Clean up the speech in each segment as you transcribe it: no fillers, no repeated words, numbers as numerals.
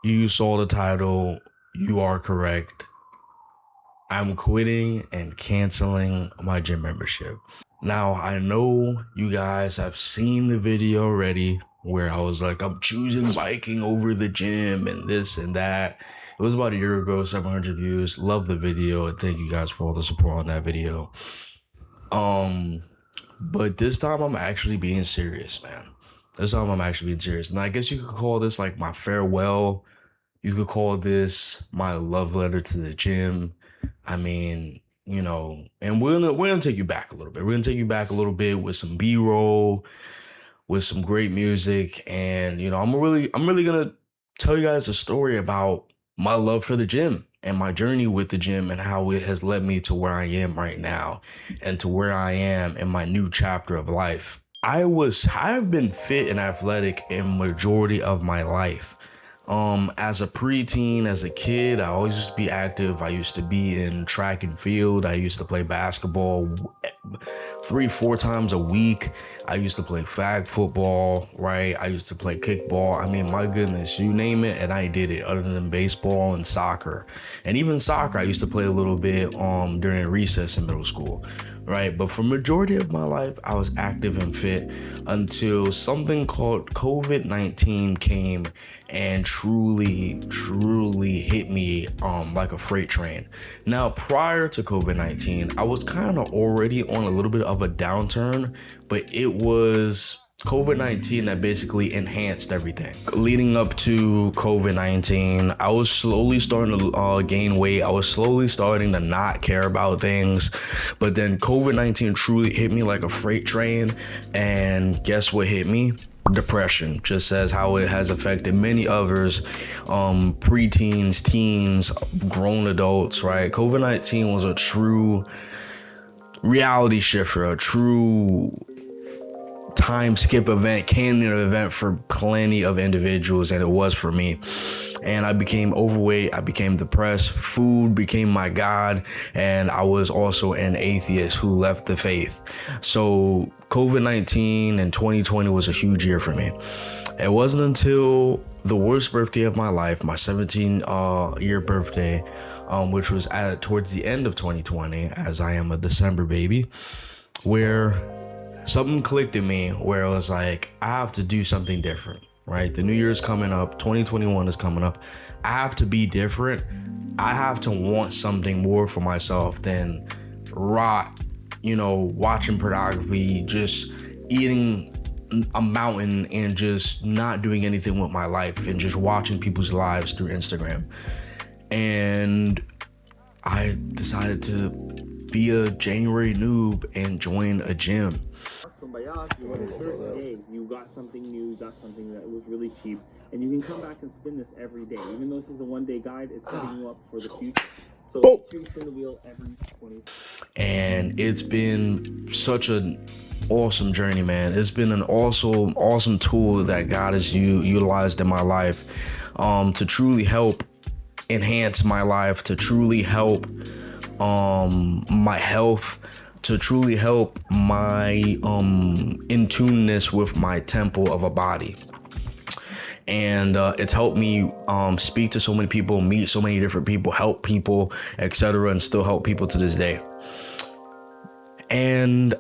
You saw the title. You are correct. I'm quitting and canceling my gym membership. Now, I know you guys have seen the video already where I was like, I'm choosing biking over the gym and this and that. It was about a year ago, 700 views. Love the video, and thank you guys for all the support on that video. Um, but this time I'm actually being serious, man. This time I'm actually being serious. And I guess you could call this like my farewell. You could call this my love letter to the gym. I mean, and we're gonna take you back a little bit. We're gonna take you back a little bit with some B-roll, with some great music, and I'm really gonna tell you guys a story about my love for the gym and my journey with the gym and how it has led me to where I am right now and to where I am in my new chapter of life. I've been fit and athletic in majority of my life. As a preteen, as a kid, I always used to be active. I used to be in track and field. I used to play basketball 3, 4 times a week. I used to play flag football, right? I used to play kickball. I mean, my goodness, you name it, and I did it. Other than baseball and soccer, and even soccer, I used to play a little bit during recess in middle school, right? But for majority of my life, I was active and fit until something called COVID-19 came and truly hit me like a freight train. Now, prior to COVID-19, I was kind of already on a little bit of a downturn, but it was COVID-19 that basically enhanced everything. Leading up to COVID-19, I was slowly starting to gain weight. I was slowly starting to not care about things. But then COVID-19 truly hit me like a freight train. And guess what hit me? Depression, just as how it has affected many others, preteens, teens, grown adults, right? COVID-19 was a true reality shifter, a true time skip event, canon event for plenty of individuals, and it was for me. And I became overweight, I became depressed, food became my god, and I was also an atheist who left the faith. So COVID-19 and 2020 was a huge year for me. It wasn't until the worst birthday of my life, my 17-year birthday, which was towards the end of 2020, as I am a December baby, where something clicked in me where it was like, I have to do something different, right? The new year is coming up. 2021 is coming up. I have to be different. I have to want something more for myself than watching pornography, just eating a mountain and just not doing anything with my life and just watching people's lives through Instagram. And I decided to be a January noob and join a gym. You want a shirt? Hey, you got something new, you got something that was really cheap, and you can come back and spin this every day. Even though this is a one-day guide, it's setting you up for the future. So make sure you spin the wheel every 20. And it's been such an awesome journey, man. It's been an awesome tool that God has utilized in my life, to truly help enhance my life, to truly help my health, to truly help my in tuneness with my temple of a body. And it's helped me speak to so many people, meet so many different people, help people, etc., and still help people to this day. And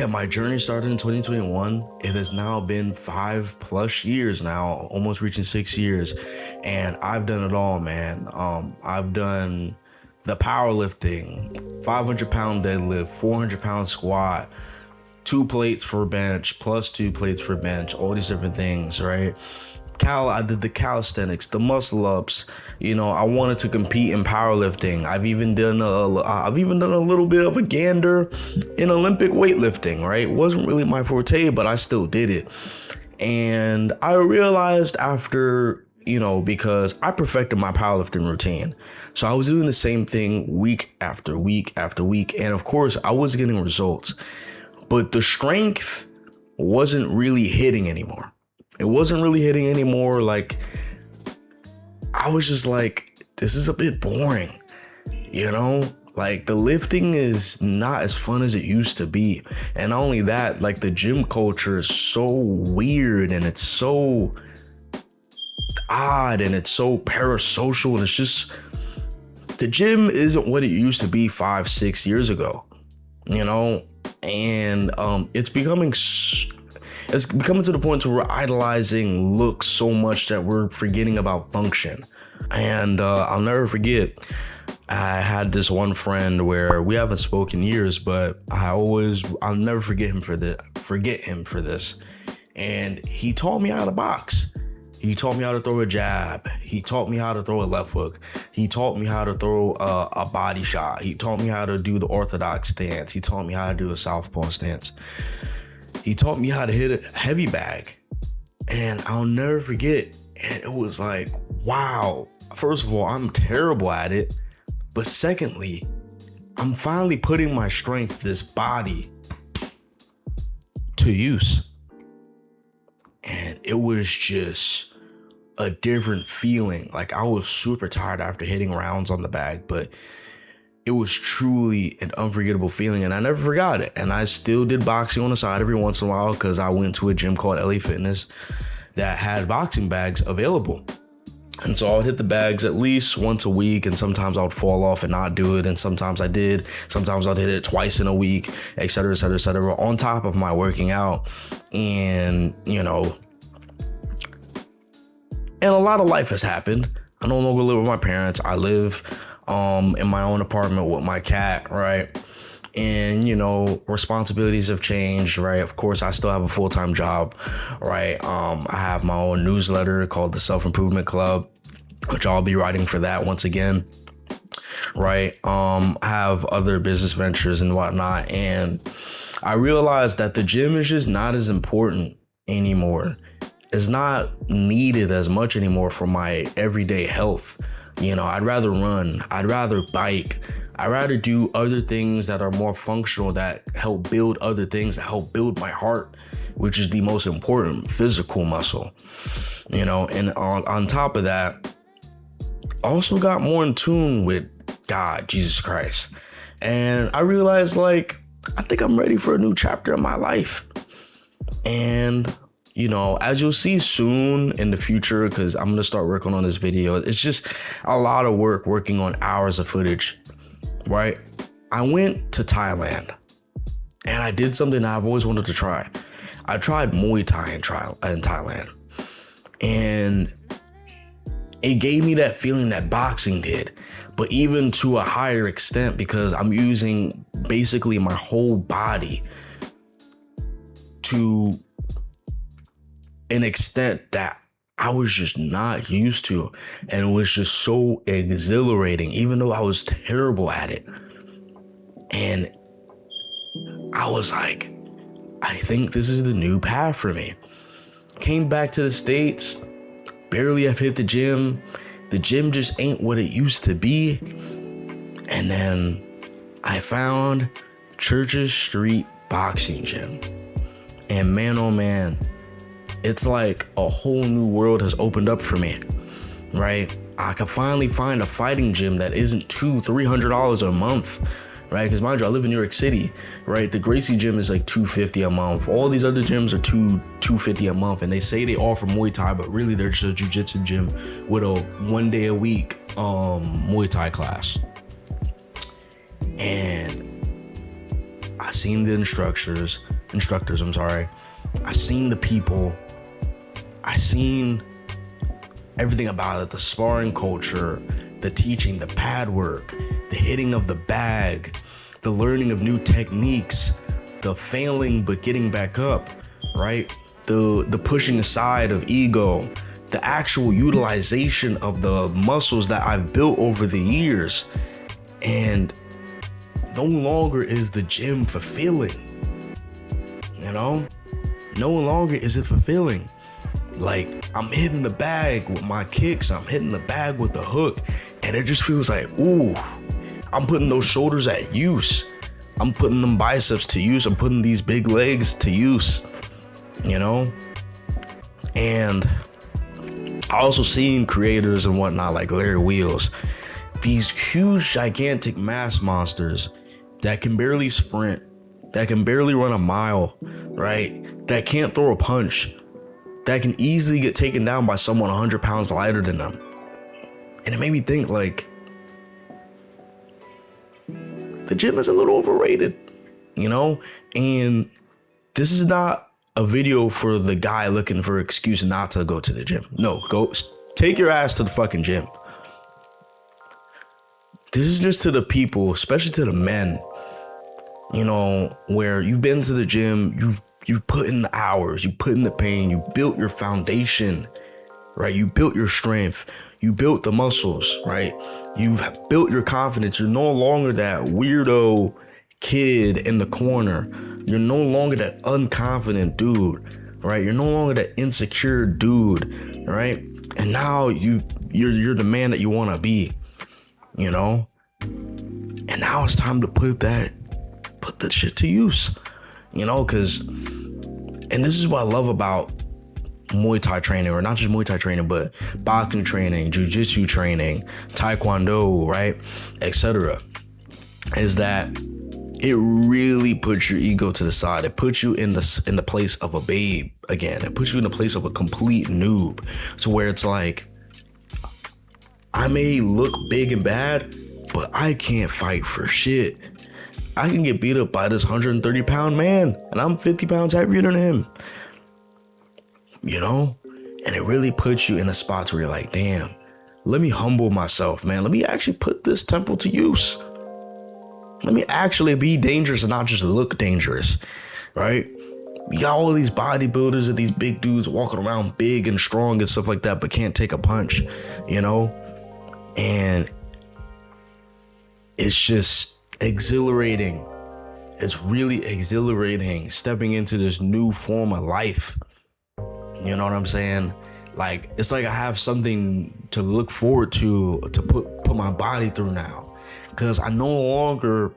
my journey started in 2021. It has now been 5+ years now, almost reaching 6 years, and I've done it all, man. I've done the powerlifting, 500-pound deadlift, 400-pound squat, 2 plates for bench, plus 2 plates for bench, all these different things, right? I did the calisthenics, the muscle ups. I wanted to compete in powerlifting. I've even done a little bit of a gander in Olympic weightlifting, right? It wasn't really my forte, but I still did it. And I realized after, because I perfected my powerlifting routine. So I was doing the same thing week after week after week. And of course, I was getting results. But the strength wasn't really hitting anymore. It wasn't really hitting anymore. Like, I was just like, this is a bit boring, Like, the lifting is not as fun as it used to be. And not only that, like, the gym culture is so weird and it's so odd and it's so parasocial, and it's just, the gym isn't what it used to be 5-6 years ago, you know? And it's becoming to the point where we're idolizing looks so much that we're forgetting about function. And I'll never forget, I had this one friend where we haven't spoken years, but I'll never forget him for this. And he taught me how to box. He taught me how to throw a jab. He taught me how to throw a left hook. He taught me how to throw a body shot. He taught me how to do the orthodox stance. He taught me how to do a southpaw stance. He taught me how to hit a heavy bag. And I'll never forget. And it was like, wow. First of all, I'm terrible at it. But secondly, I'm finally putting my strength, this body, to use. And it was just a different feeling. Like, I was super tired after hitting rounds on the bag, but it was truly an unforgettable feeling, and I never forgot it. And I still did boxing on the side every once in a while because I went to a gym called LA Fitness that had boxing bags available. And so I would hit the bags at least once a week, and sometimes I would fall off and not do it, and sometimes I did. Sometimes I'd hit it twice in a week, et cetera, et cetera, et cetera, on top of my working out. And, you know, and a lot of life has happened. I no longer live with my parents. I live in my own apartment with my cat, right? And, you know, responsibilities have changed, right? Of course, I still have a full-time job, right? I have my own newsletter called the Self-Improvement Club, which I'll be writing for that once again, right? I have other business ventures and whatnot. And I realized that the gym is just not as important anymore. It's not needed as much anymore for my everyday health. You know, I'd rather run. I'd rather bike. I'd rather do other things that are more functional, that help build other things, that help build my heart, which is the most important physical muscle. You know, and on top of that, I also got more in tune with God, Jesus Christ. And I realized, like, I think I'm ready for a new chapter in my life. And, you know, as you'll see soon in the future, because I'm going to start working on this video, it's just a lot of working on hours of footage, right? I went to Thailand and I did something I've always wanted to try. I tried Muay Thai in Thailand, and it gave me that feeling that boxing did, but even to a higher extent, because I'm using basically my whole body to an extent that I was just not used to, and it was just so exhilarating, even though I was terrible at it. And I was like, I think this is the new path for me. Came back to the States, barely have hit the gym. The gym just ain't what it used to be. And then I found Church's Street Boxing Gym. And man, oh man, it's like a whole new world has opened up for me, right? I could finally find a fighting gym that isn't $200-$300 a month, right? Because mind you, I live in New York City, right? The Gracie gym is like $250 a month. All these other gyms are $250 a month, and they say they offer Muay Thai, but really they're just a jiu-jitsu gym with a 1 day a week Muay Thai class. And I seen the instructors, I seen the people, I seen everything about it, the sparring culture, the teaching, the pad work, the hitting of the bag, the learning of new techniques, the failing but getting back up, right? The pushing aside of ego, the actual utilization of the muscles that I've built over the years. And no longer is the gym fulfilling, you know? No longer is it fulfilling. Like, I'm hitting the bag with my kicks, I'm hitting the bag with the hook, and it just feels like, ooh, I'm putting those shoulders at use. I'm putting them biceps to use. I'm putting these big legs to use, you know? And I also seen creators and whatnot like Larry Wheels, these huge, gigantic mass monsters that can barely sprint, that can barely run a mile, right? That can't throw a punch, that can easily get taken down by someone 100 pounds lighter than them. And it made me think, like, the gym is a little overrated, you know? And this is not a video for the guy looking for an excuse not to go to the gym. No, go take your ass to the fucking gym. This is just to the people, especially to the men, you know, where you've been to the gym, you've put in the hours, you put in the pain, you built your foundation, right? You built your strength, you built the muscles, right? You've built your confidence. You're no longer that weirdo kid in the corner. You're no longer that unconfident dude, right? You're no longer that insecure dude, right? And now you're the man that you want to be, you know? And now it's time to put that shit to use, you know? And this is what I love about Muay Thai training, or not just Muay Thai training, but boxing training, jiu-jitsu training, taekwondo, right, etc., is that it really puts your ego to the side. It puts you in the place of a babe again. It puts you in the place of a complete noob, to where it's like, I may look big and bad, but I can't fight for shit. I can get beat up by this 130-pound man, and I'm 50 pounds heavier than him. You know? And it really puts you in a spot where you're like, damn, let me humble myself, man. Let me actually put this temple to use. Let me actually be dangerous and not just look dangerous, right? You got all these bodybuilders and these big dudes walking around big and strong and stuff like that, but can't take a punch, you know? And it's just exhilarating. It's really exhilarating stepping into this new form of life. You know what I'm saying? Like, it's like I have something to look forward to put my body through now. Because I no longer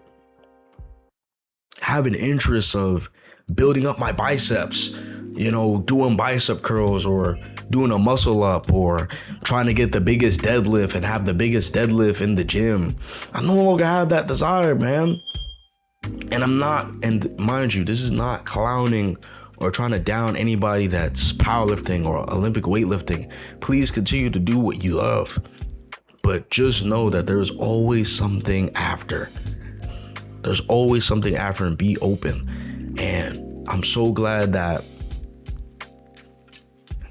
have an interest of building up my biceps, you know, doing bicep curls or doing a muscle up or trying to get the biggest deadlift and have the biggest deadlift in the gym. I no longer have that desire, man. And I'm not, and mind you, this is not clowning or trying to down anybody that's powerlifting or Olympic weightlifting. Please continue to do what you love. But just know that there's always something after. There's always something after, and be open. And I'm so glad that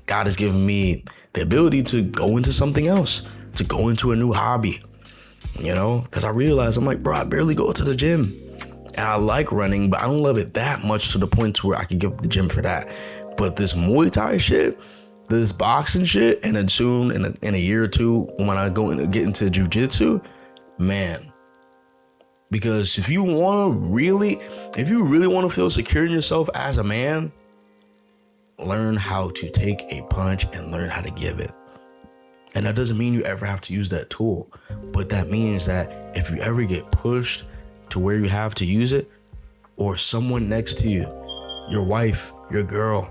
God has given me the ability to go into something else, to go into a new hobby, you know? Because I realized, I'm like, bro, I barely go to the gym. And I like running, but I don't love it that much to the point to where I could give up the gym for that. But this Muay Thai shit, this boxing shit, and then soon in a year or two, when I get into jiu-jitsu, man. Because if you really want to feel secure in yourself as a man, learn how to take a punch and learn how to give it. And that doesn't mean you ever have to use that tool, but that means that if you ever get pushed to where you have to use it, or someone next to you, your wife, your girl,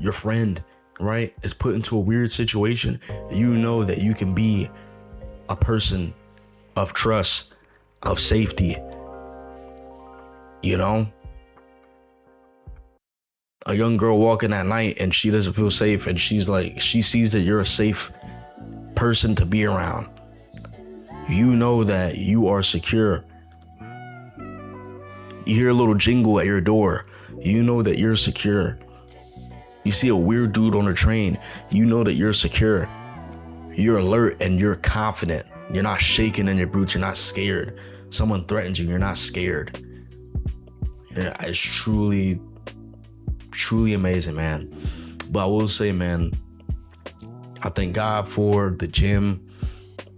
your friend, right, is put into a weird situation, you know that you can be a person of trust, of safety, you know? A young girl walking at night and she doesn't feel safe, and she sees that you're a safe person to be around. You know that you are secure. You hear a little jingle at your door, you know that you're secure. You see a weird dude on a train, you know that you're secure. You're alert and you're confident. You're not shaking in your boots, you're not scared. Someone threatens you, you're not scared. Yeah, it's truly amazing, man. But I will say, man, I thank God for the gym.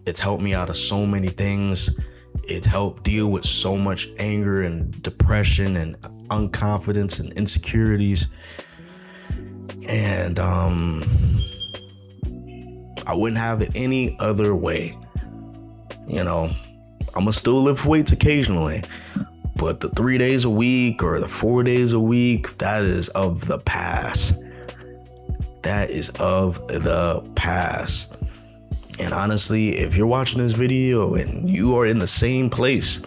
It's helped me out of so many things. It's helped deal with so much anger and depression and unconfidence and insecurities. And I wouldn't have it any other way. You know, I'm gonna still lift weights occasionally, but the 3 days a week or the 4 days a week, that is of the past. That is of the past. And honestly, if you're watching this video and you are in the same place,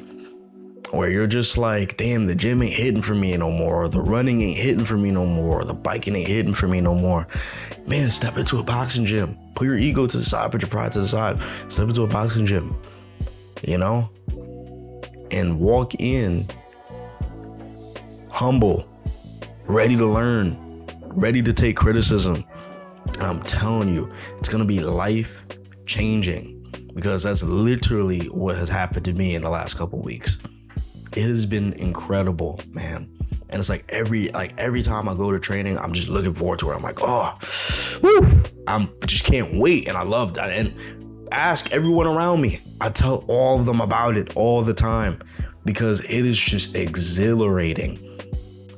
where you're just like, damn, the gym ain't hitting for me no more, or the running ain't hitting for me no more, or the biking ain't hitting for me no more, man, step into a boxing gym. Put your ego to the side, put your pride to the side. Step into a boxing gym, you know, and walk in humble, ready to learn, ready to take criticism. And I'm telling you, it's going to be life changing, because that's literally what has happened to me in the last couple weeks. It has been incredible, man. And it's like every time I go to training, I'm just looking forward to it. I'm like, oh, woo, I'm just can't wait. And I love that. And ask everyone around me. I tell all of them about it all the time, because it is just exhilarating.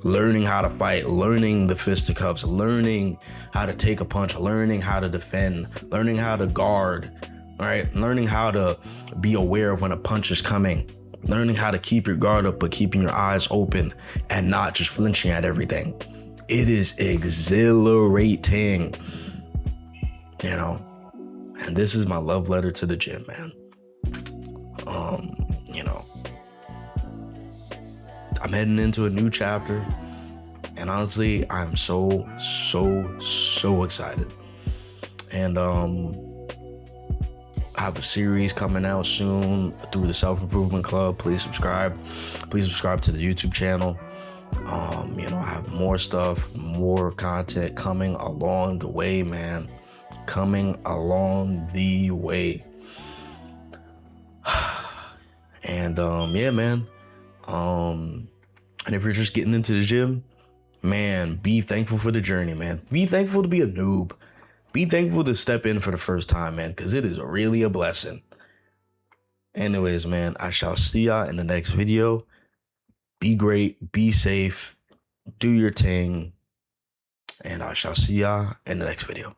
Learning how to fight, learning the fisticuffs, learning how to take a punch, learning how to defend, learning how to guard, all right? Learning how to be aware of when a punch is coming, learning how to keep your guard up, but keeping your eyes open and not just flinching at everything. It is exhilarating, you know? And this is my love letter to the gym, man. You know, I'm heading into a new chapter, and honestly, I'm so excited. And I have a series coming out soon through the Self-Improvement Club. Please subscribe to the YouTube channel. You know, I have more stuff, more content coming along the way, man. Coming along the way. And yeah, man. And if you're just getting into the gym, man, be thankful for the journey, man. Be thankful to be a noob. Be thankful to step in for the first time, man, because it is really a blessing. Anyways, man, I shall see y'all in the next video. Be great, be safe, do your thing, and I shall see y'all in the next video.